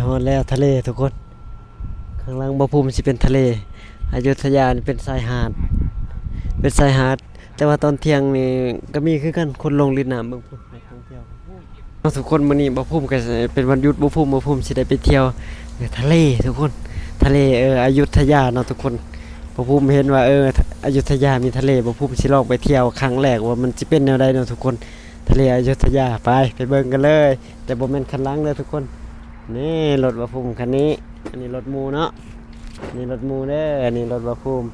ฮอดแล้วทะเลทุกคนข้างล่างบ่ภูมิสิเป็นทะเลอยุธยานี่เป็นชายหาดแต่ว่าตอนเที่ยงนี่ก็มีคือกันคนลงเล่นน้ำเบิ่งพุ่นนักท่องเที่ยวทุกคนมื้อนี้บ่ภูมิก็เป็นวันหยุดบ่ภูมิสิได้ไปเที่ยวทะเลทุกคนทะเลอยุธยาเนาะทุกคนบ่ภูมิเห็นว่าอยุธยามีทะเลบ่ภูมิสิลองไปเที่ยวครั้งแรกว่ามันสิเป็นแนวใดเนาะทุกคนทะเลอยุธยาไปเบิ่งกันเลยแต่บ่แม่นคันหลังเด้อทุกคนนี่รถบ่ภูมิคันนี้อันนี้รถหมู่เนาะนี่รถหมู่เด้ออันนี้รถบ่ภูมิ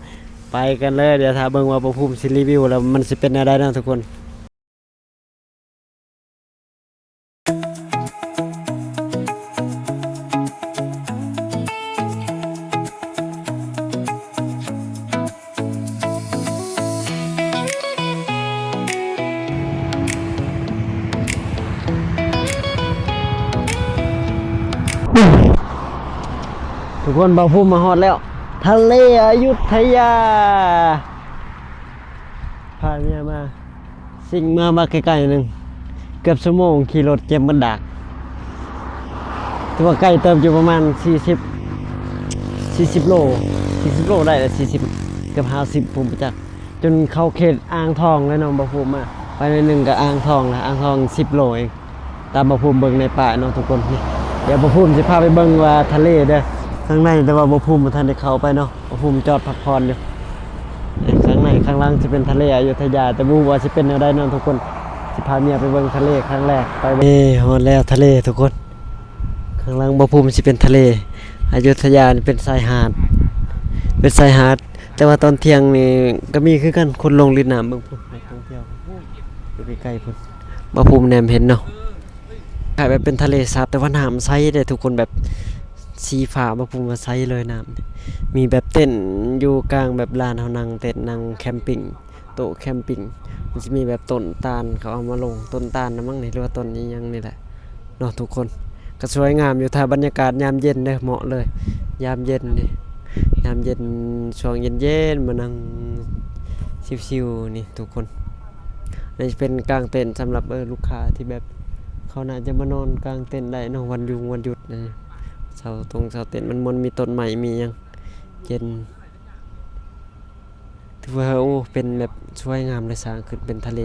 ไปกันเลยเดี๋ยวถ้าเบิ่งว่าบ่ภูมิสิรีวิวแล้วมันสิเป็นแนวใดเนาะทุกคนทุกคนบ่ภูมิมาฮอดแล้วทะเลอยุธยาพาเมียมาสิ่งมาใกล้ๆนึงเกือบชั่วโมงขี่รถเจ็บมันดักถือว่าใกล้เติมอยู่ประมาณ40โลได้แล้ว40เกือบ50ภูมิจักจนเข้าเขตอ่างทองแล้วเนาะบ่ภูมิมาไปในหนึ่งก็อ่างทองแล้วอ่างทอง10โลเองตามบ่ภูมิเบิ่งในป่าเนาะทุกคนนี่เดี๋ยวบ่ภูมิสิพาไปเบิ่งว่าทะเลเด้อข้างในแต่ว่าบ่ภูมิบ่ทันได้เข้าไปเนาะบ่ภูมิจอดพักผ่อนอยู่ข้างในข้างล่างสิเป็นทะเลอยุธยาแต่บ่รู้ว่าสิเป็นแนวใดเนาะทุกคนสิพาเมียไปเบิ่งทะเลครั้งแรกไปฮอดแล้วทะเลทุกคนข้างล่างบ่ภูมิสิเป็นทะเลอยุธยานี่เป็นชายหาดแต่ว่าตอนเที่ยงนี่ก็มีคือกันคนลงเล่นน้ำเบิ่งพุ่นนักท่องเที่ยวอยู่ใกล้ๆพุ่นบ่ภูมิแนมเห็นเนาะกลายแบบเป็นทะเลสาบแต่ว่าน้ำใสเด้ทุกคนแบบสีฟ้าบ่ภูมิว่าใสเลยน้ำมีแบบเต้นอยู่กลางแบบลานเฮานั่งเต้นนั่งแคมปิ้งโต๊ะแคมปิ้งมันสิมีแบบต้นตาลเขาเอามาลงต้นตาลนะมั้งนี่หรือว่าต้นอีหยังนี่แหละเนาะทุกคนก็สวยงามอยู่ถ้าบรรยากาศยามเย็นเด้อเหมาะเลยยามเย็นนี่ยามเย็นช่วงเย็นๆมานั่งชิวๆนี่ทุกคนนี่เป็นกลางเต็นท์สำหรับลูกค้าที่แบบเขาน่าจะมานอนกลางเต็นท์ได้เนาะวันหยุดนะเสาเต็นท์มันมีต้นใหม่มีหยังเย็นถือว่าโอ้เป็นแบบสวยงามเลยสร้างขึ้นเป็นทะเล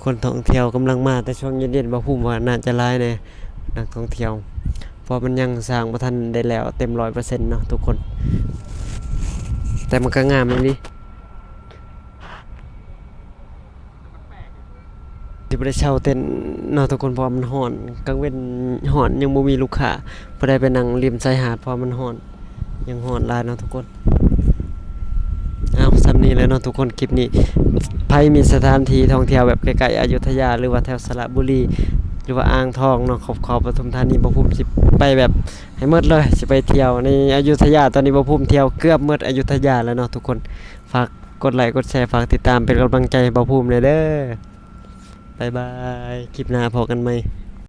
คนท่องเที่ยวกำลังมาแต่ช่วงเย็นๆบ่ภูมิว่าน่าจะหลายแน่นักท่องเที่ยวเพราะมันยังสร้างบ่ทันได้แล้วเต็ม 100% เนาะทุกคนแต่มันก็งามเลยดิสิบ่ได้เช่าเต็นท์เนาะทุกคนเพราะมันร้อนกลางเว้นร้อนยังบ่มีลูกค้าบ่ได้ไปนั่งริมชายหาดเพราะมันร้อนยังร้อนหลายเนาะทุกคนเอาซ้ำนี้เลยเนาะทุกคนคลิปนี้ไผมีสถานที่ท่องเที่ยวแบบใกล้ๆอยุธยาหรือว่าแถวสระบุรีหรือว่าอ่างทองเนาะขอบปทุมธานีบ่ภูมิสิไปแบบให้หมดเลยสิไปเที่ยวในอยุธยาตอนนี้บ่ภูมิเที่ยวเกือบหมดอยุธยาแล้วเนาะทุกคนฝากกดไลค์กดแชร์ฝากติดตามเป็นกำลังใจให้บ่ภูมิเลยเด้อบ๊ายบายคลิปหน้าพบกันใหม่